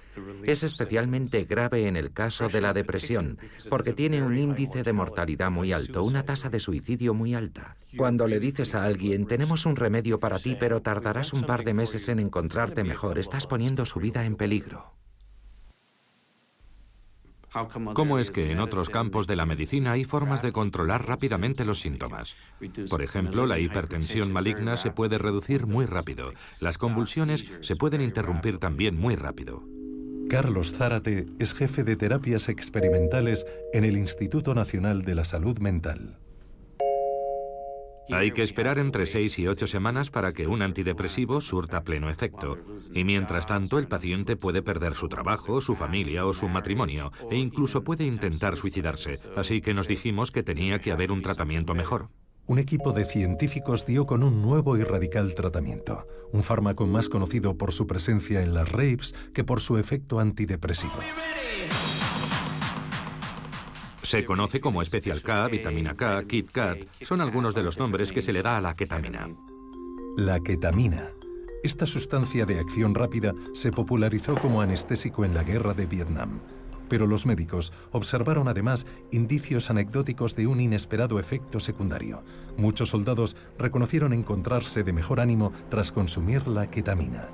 Es especialmente grave en el caso de la depresión, porque tiene un índice de mortalidad muy alto, una tasa de suicidio muy alta. Cuando le dices a alguien, tenemos un remedio para ti, pero tardarás un par de meses en encontrarte mejor, estás poniendo su vida en peligro. ¿Cómo es que en otros campos de la medicina hay formas de controlar rápidamente los síntomas? Por ejemplo, la hipertensión maligna se puede reducir muy rápido. Las convulsiones se pueden interrumpir también muy rápido. Carlos Zárate es jefe de terapias experimentales en el Instituto Nacional de la Salud Mental. Hay que esperar entre 6 y 8 semanas para que un antidepresivo surta pleno efecto. Y mientras tanto, el paciente puede perder su trabajo, su familia o su matrimonio, e incluso puede intentar suicidarse. Así que nos dijimos que tenía que haber un tratamiento mejor. Un equipo de científicos dio con un nuevo y radical tratamiento, un fármaco más conocido por su presencia en las raves que por su efecto antidepresivo. Se conoce como Special K, Vitamina K, Kit Kat. Son algunos de los nombres que se le da a la ketamina. La ketamina. Esta sustancia de acción rápida se popularizó como anestésico en la guerra de Vietnam. Pero los médicos observaron además indicios anecdóticos de un inesperado efecto secundario. Muchos soldados reconocieron encontrarse de mejor ánimo tras consumir la ketamina.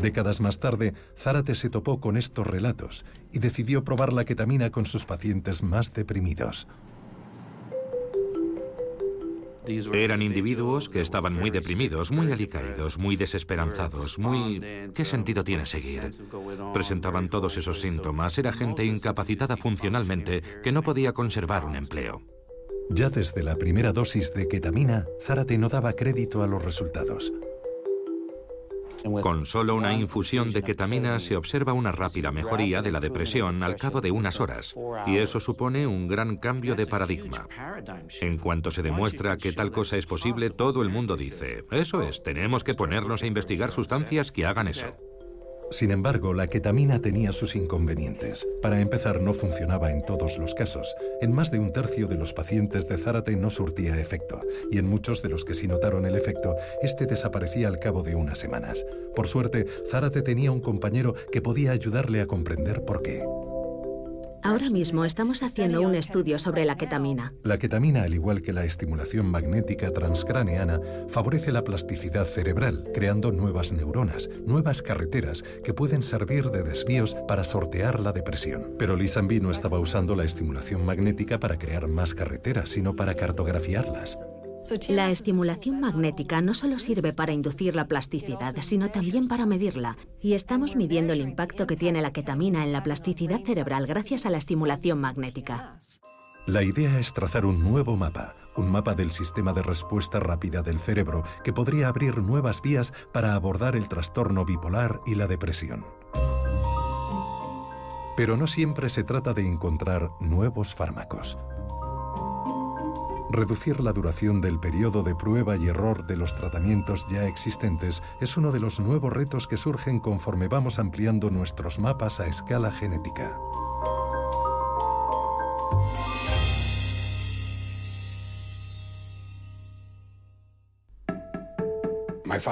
Décadas más tarde, Zárate se topó con estos relatos y decidió probar la ketamina con sus pacientes más deprimidos. Eran individuos que estaban muy deprimidos, muy alicaídos, muy desesperanzados, muy... ¿Qué sentido tiene seguir? Presentaban todos esos síntomas. Era gente incapacitada funcionalmente que no podía conservar un empleo. Ya desde la primera dosis de ketamina, Zárate no daba crédito a los resultados. Con solo una infusión de ketamina se observa una rápida mejoría de la depresión al cabo de unas horas, y eso supone un gran cambio de paradigma. En cuanto se demuestra que tal cosa es posible, todo el mundo dice, eso es, tenemos que ponernos a investigar sustancias que hagan eso. Sin embargo, la ketamina tenía sus inconvenientes. Para empezar, no funcionaba en todos los casos. En más de un tercio de los pacientes de Zárate no surtía efecto, y en muchos de los que sí notaron el efecto, este desaparecía al cabo de unas semanas. Por suerte, Zárate tenía un compañero que podía ayudarle a comprender por qué. Ahora mismo estamos haciendo un estudio sobre la ketamina. La ketamina, al igual que la estimulación magnética transcraneana, favorece la plasticidad cerebral, creando nuevas neuronas, nuevas carreteras que pueden servir de desvíos para sortear la depresión. Pero Lisanby no estaba usando la estimulación magnética para crear más carreteras, sino para cartografiarlas. La estimulación magnética no solo sirve para inducir la plasticidad, sino también para medirla. Y estamos midiendo el impacto que tiene la ketamina en la plasticidad cerebral gracias a la estimulación magnética. La idea es trazar un nuevo mapa, un mapa del sistema de respuesta rápida del cerebro que podría abrir nuevas vías para abordar el trastorno bipolar y la depresión. Pero no siempre se trata de encontrar nuevos fármacos. Reducir la duración del periodo de prueba y error de los tratamientos ya existentes es uno de los nuevos retos que surgen conforme vamos ampliando nuestros mapas a escala genética.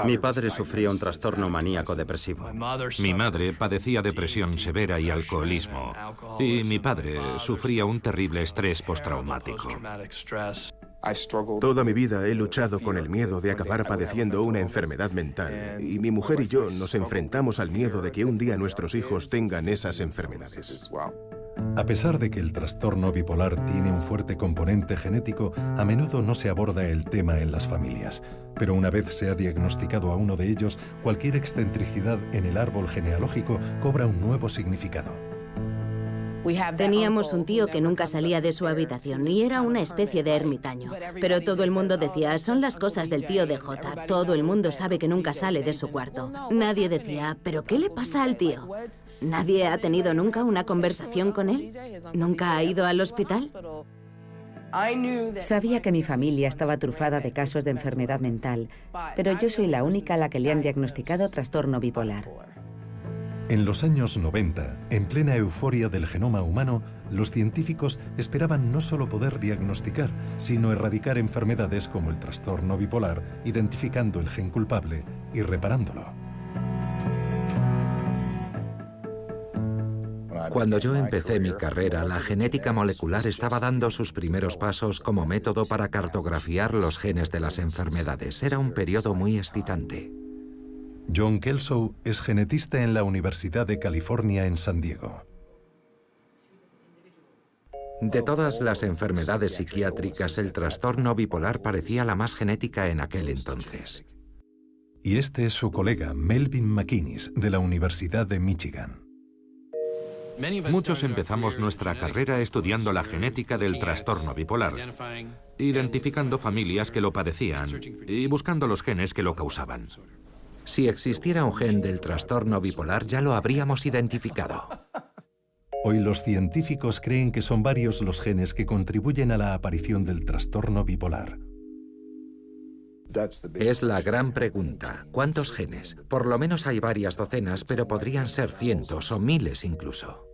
Mi padre sufría un trastorno maníaco depresivo. Mi madre padecía depresión severa y alcoholismo. Y mi padre sufría un terrible estrés postraumático. Toda mi vida he luchado con el miedo de acabar padeciendo una enfermedad mental, y mi mujer y yo nos enfrentamos al miedo de que un día nuestros hijos tengan esas enfermedades. A pesar de que el trastorno bipolar tiene un fuerte componente genético, a menudo no se aborda el tema en las familias. Pero una vez se ha diagnosticado a uno de ellos, cualquier excentricidad en el árbol genealógico cobra un nuevo significado. Teníamos un tío que nunca salía de su habitación y era una especie de ermitaño. Pero todo el mundo decía, son las cosas del tío de J. Todo el mundo sabe que nunca sale de su cuarto. Nadie decía, ¿pero qué le pasa al tío? ¿Nadie ha tenido nunca una conversación con él? ¿Nunca ha ido al hospital? Sabía que mi familia estaba trufada de casos de enfermedad mental, pero yo soy la única a la que le han diagnosticado trastorno bipolar. En los años 90, en plena euforia del genoma humano, los científicos esperaban no solo poder diagnosticar, sino erradicar enfermedades como el trastorno bipolar, identificando el gen culpable y reparándolo. Cuando yo empecé mi carrera, la genética molecular estaba dando sus primeros pasos como método para cartografiar los genes de las enfermedades. Era un periodo muy excitante. John Kelso es genetista en la Universidad de California en San Diego. De todas las enfermedades psiquiátricas, el trastorno bipolar parecía la más genética en aquel entonces. Y este es su colega Melvin McInnes, de la Universidad de Michigan. Muchos empezamos nuestra carrera estudiando la genética del trastorno bipolar, identificando familias que lo padecían y buscando los genes que lo causaban. Si existiera un gen del trastorno bipolar, ya lo habríamos identificado. Hoy los científicos creen que son varios los genes que contribuyen a la aparición del trastorno bipolar. Es la gran pregunta. ¿Cuántos genes? Por lo menos hay varias docenas, pero podrían ser cientos o miles incluso.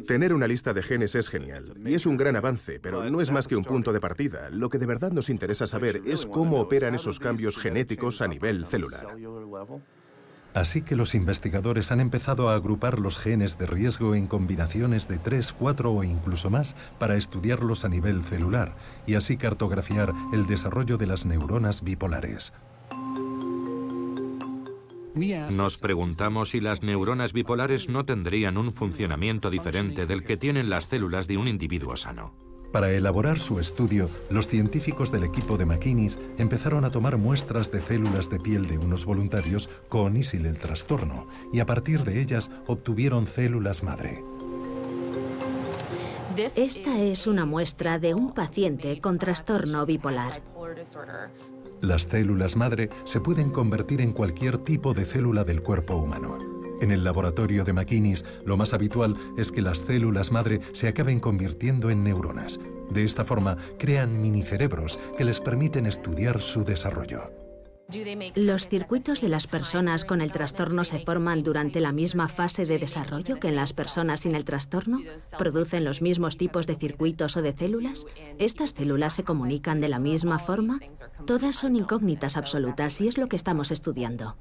Tener una lista de genes es genial, y es un gran avance, pero no es más que un punto de partida. Lo que de verdad nos interesa saber es cómo operan esos cambios genéticos a nivel celular. Así que los investigadores han empezado a agrupar los genes de riesgo en combinaciones de 3, 4 o incluso más para estudiarlos a nivel celular y así cartografiar el desarrollo de las neuronas bipolares. Nos preguntamos si las neuronas bipolares no tendrían un funcionamiento diferente del que tienen las células de un individuo sano. Para elaborar su estudio, los científicos del equipo de McInnes empezaron a tomar muestras de células de piel de unos voluntarios con y sin el trastorno, y a partir de ellas obtuvieron células madre. Esta es una muestra de un paciente con trastorno bipolar. Las células madre se pueden convertir en cualquier tipo de célula del cuerpo humano. En el laboratorio de McInnes, lo más habitual es que las células madre se acaben convirtiendo en neuronas. De esta forma, crean minicerebros que les permiten estudiar su desarrollo. ¿Los circuitos de las personas con el trastorno se forman durante la misma fase de desarrollo que en las personas sin el trastorno? ¿Producen los mismos tipos de circuitos o de células? ¿Estas células se comunican de la misma forma? Todas son incógnitas absolutas y es lo que estamos estudiando.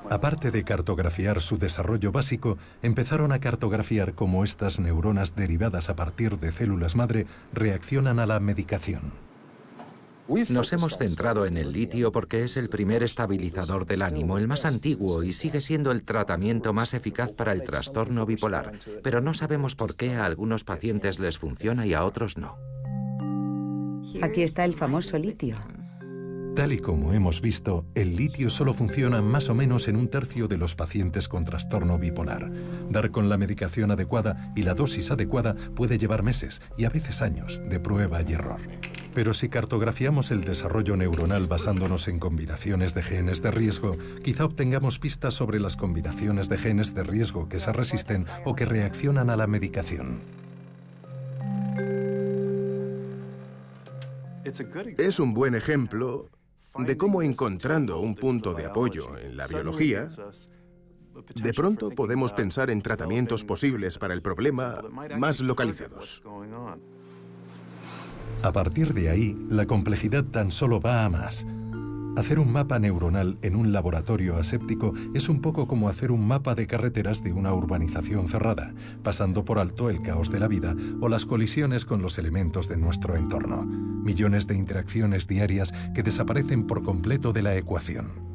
Aparte de cartografiar su desarrollo básico, empezaron a cartografiar cómo estas neuronas derivadas a partir de células madre reaccionan a la medicación. Nos hemos centrado en el litio porque es el primer estabilizador del ánimo, el más antiguo y sigue siendo el tratamiento más eficaz para el trastorno bipolar, pero no sabemos por qué a algunos pacientes les funciona y a otros no. Aquí está el famoso litio. Tal y como hemos visto, el litio solo funciona más o menos en 1/3 de los pacientes con trastorno bipolar. Dar con la medicación adecuada y la dosis adecuada puede llevar meses y a veces años de prueba y error. Pero si cartografiamos el desarrollo neuronal basándonos en combinaciones de genes de riesgo, quizá obtengamos pistas sobre las combinaciones de genes de riesgo que se resisten o que reaccionan a la medicación. Es un buen ejemplo de cómo, encontrando un punto de apoyo en la biología, de pronto podemos pensar en tratamientos posibles para el problema más localizados. A partir de ahí, la complejidad tan solo va a más. Hacer un mapa neuronal en un laboratorio aséptico es un poco como hacer un mapa de carreteras de una urbanización cerrada, pasando por alto el caos de la vida o las colisiones con los elementos de nuestro entorno. Millones de interacciones diarias que desaparecen por completo de la ecuación.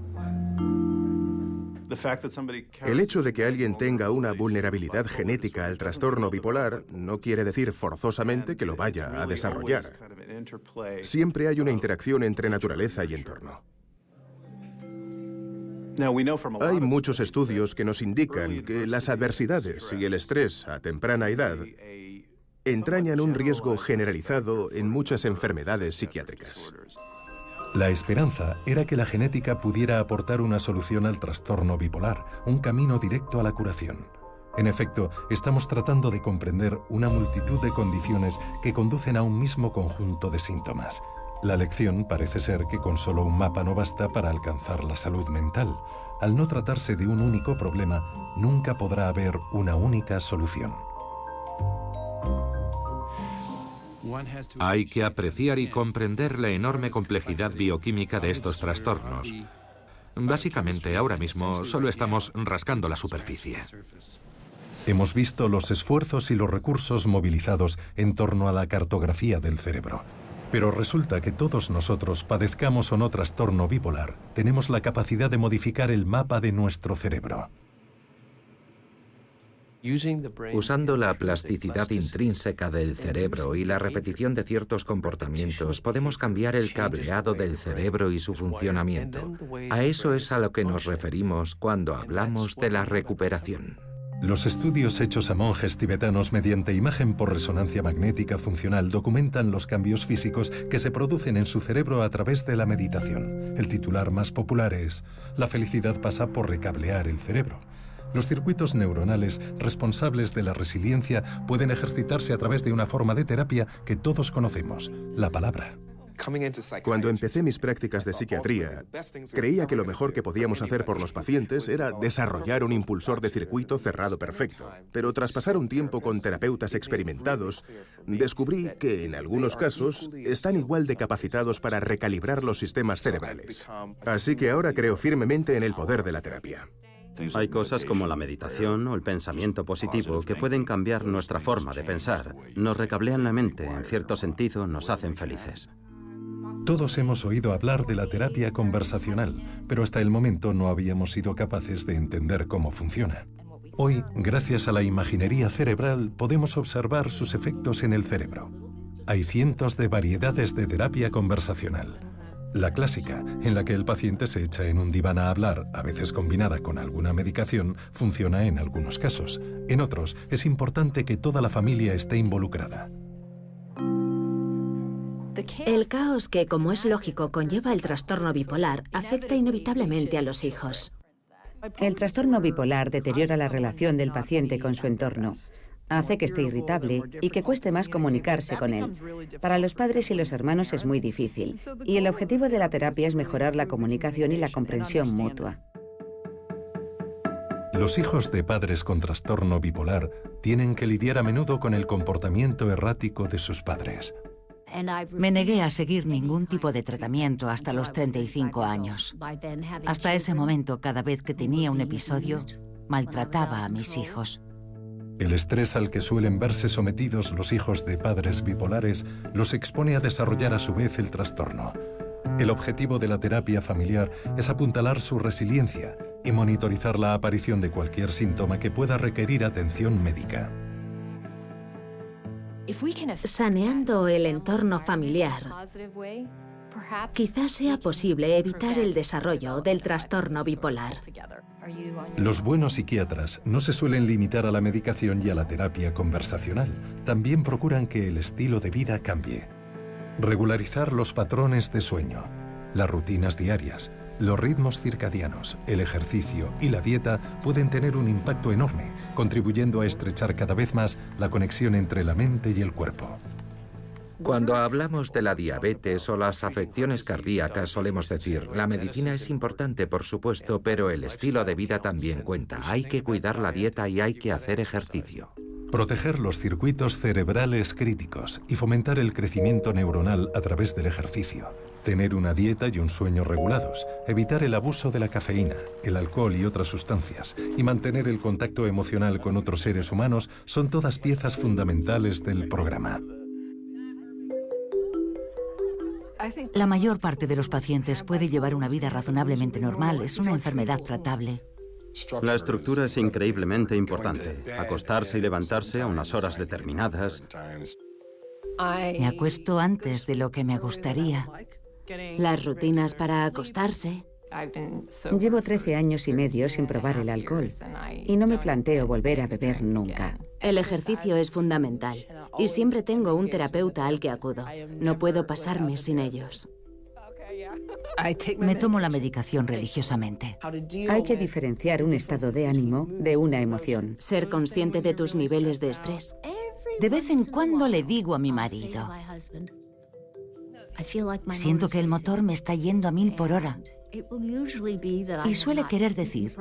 El hecho de que alguien tenga una vulnerabilidad genética al trastorno bipolar no quiere decir forzosamente que lo vaya a desarrollar. Siempre hay una interacción entre naturaleza y entorno. Hay muchos estudios que nos indican que las adversidades y el estrés a temprana edad entrañan un riesgo generalizado en muchas enfermedades psiquiátricas. La esperanza era que la genética pudiera aportar una solución al trastorno bipolar, un camino directo a la curación. En efecto, estamos tratando de comprender una multitud de condiciones que conducen a un mismo conjunto de síntomas. La lección parece ser que con solo un mapa no basta para alcanzar la salud mental. Al no tratarse de un único problema, nunca podrá haber una única solución. Hay que apreciar y comprender la enorme complejidad bioquímica de estos trastornos. Básicamente, ahora mismo solo estamos rascando la superficie. Hemos visto los esfuerzos y los recursos movilizados en torno a la cartografía del cerebro. Pero resulta que todos nosotros, padezcamos o no trastorno bipolar, tenemos la capacidad de modificar el mapa de nuestro cerebro. Usando la plasticidad intrínseca del cerebro y la repetición de ciertos comportamientos, podemos cambiar el cableado del cerebro y su funcionamiento. A eso es a lo que nos referimos cuando hablamos de la recuperación. Los estudios hechos a monjes tibetanos mediante imagen por resonancia magnética funcional documentan los cambios físicos que se producen en su cerebro a través de la meditación. El titular más popular es: la felicidad pasa por recablear el cerebro. Los circuitos neuronales responsables de la resiliencia pueden ejercitarse a través de una forma de terapia que todos conocemos, la palabra. Cuando empecé mis prácticas de psiquiatría, creía que lo mejor que podíamos hacer por los pacientes era desarrollar un impulsor de circuito cerrado perfecto. Pero tras pasar un tiempo con terapeutas experimentados, descubrí que en algunos casos están igual de capacitados para recalibrar los sistemas cerebrales. Así que ahora creo firmemente en el poder de la terapia. Hay cosas como la meditación o el pensamiento positivo que pueden cambiar nuestra forma de pensar. Nos recablean la mente, en cierto sentido, nos hacen felices. Todos hemos oído hablar de la terapia conversacional, pero hasta el momento no habíamos sido capaces de entender cómo funciona. Hoy, gracias a la imaginería cerebral, podemos observar sus efectos en el cerebro. Hay cientos de variedades de terapia conversacional. La clásica, en la que el paciente se echa en un diván a hablar, a veces combinada con alguna medicación, funciona en algunos casos. En otros, es importante que toda la familia esté involucrada. El caos que, como es lógico, conlleva el trastorno bipolar, afecta inevitablemente a los hijos. El trastorno bipolar deteriora la relación del paciente con su entorno. Hace que esté irritable y que cueste más comunicarse con él. Para los padres y los hermanos es muy difícil, y el objetivo de la terapia es mejorar la comunicación y la comprensión mutua. Los hijos de padres con trastorno bipolar tienen que lidiar a menudo con el comportamiento errático de sus padres. Me negué a seguir ningún tipo de tratamiento hasta los 35 años. Hasta ese momento, cada vez que tenía un episodio, maltrataba a mis hijos. El estrés al que suelen verse sometidos los hijos de padres bipolares los expone a desarrollar a su vez el trastorno. El objetivo de la terapia familiar es apuntalar su resiliencia y monitorizar la aparición de cualquier síntoma que pueda requerir atención médica. Saneando el entorno familiar, quizás sea posible evitar el desarrollo del trastorno bipolar. Los buenos psiquiatras no se suelen limitar a la medicación y a la terapia conversacional. También procuran que el estilo de vida cambie. Regularizar los patrones de sueño, las rutinas diarias, los ritmos circadianos, el ejercicio y la dieta pueden tener un impacto enorme, contribuyendo a estrechar cada vez más la conexión entre la mente y el cuerpo. Cuando hablamos de la diabetes o las afecciones cardíacas, solemos decir, la medicina es importante, por supuesto, pero el estilo de vida también cuenta. Hay que cuidar la dieta y hay que hacer ejercicio. proteger los circuitos cerebrales críticos y fomentar el crecimiento neuronal a través del ejercicio, tener una dieta y un sueño regulados, evitar el abuso de la cafeína, el alcohol y otras sustancias, y mantener el contacto emocional con otros seres humanos son todas piezas fundamentales del programa. La mayor parte de los pacientes puede llevar una vida razonablemente normal, es una enfermedad tratable. La estructura es increíblemente importante. Acostarse y levantarse a unas horas determinadas. Me acuesto antes de lo que me gustaría. Las rutinas para acostarse. Llevo 13 años y medio sin probar el alcohol y no me planteo volver a beber nunca. El ejercicio es fundamental y siempre tengo un terapeuta al que acudo. No puedo pasarme sin ellos. Me tomo la medicación religiosamente. Hay que diferenciar un estado de ánimo de una emoción. Ser consciente de tus niveles de estrés. De vez en cuando le digo a mi marido, siento que el motor me está yendo a 1000 por hora. Y suele querer decir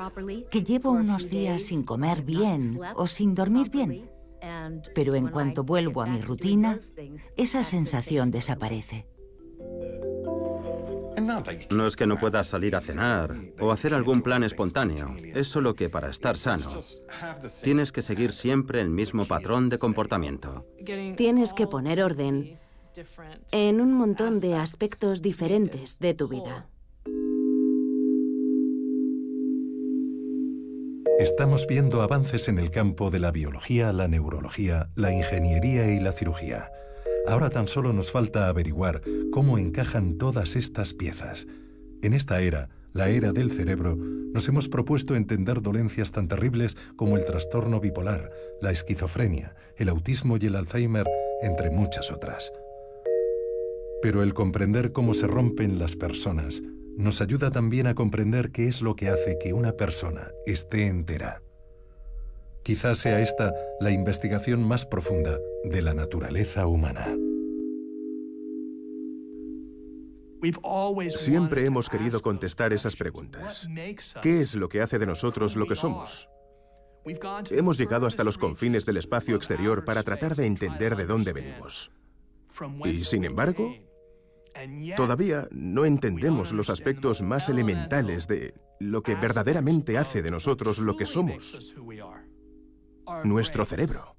que llevo unos días sin comer bien o sin dormir bien. Pero en cuanto vuelvo a mi rutina, esa sensación desaparece. No es que no puedas salir a cenar o hacer algún plan espontáneo. Es solo que para estar sano, tienes que seguir siempre el mismo patrón de comportamiento. Tienes que poner orden en un montón de aspectos diferentes de tu vida. Estamos viendo avances en el campo de la biología, la neurología, la ingeniería y la cirugía. Ahora tan solo nos falta averiguar cómo encajan todas estas piezas. En esta era, la era del cerebro, nos hemos propuesto entender dolencias tan terribles como el trastorno bipolar, la esquizofrenia, el autismo y el Alzheimer, entre muchas otras. Pero el comprender cómo se rompen las personas nos ayuda también a comprender qué es lo que hace que una persona esté entera. Quizás sea esta la investigación más profunda de la naturaleza humana. Siempre hemos querido contestar esas preguntas. ¿Qué es lo que hace de nosotros lo que somos? Hemos llegado hasta los confines del espacio exterior para tratar de entender de dónde venimos. Y sin embargo, todavía no entendemos los aspectos más elementales de lo que verdaderamente hace de nosotros lo que somos. Nuestro cerebro.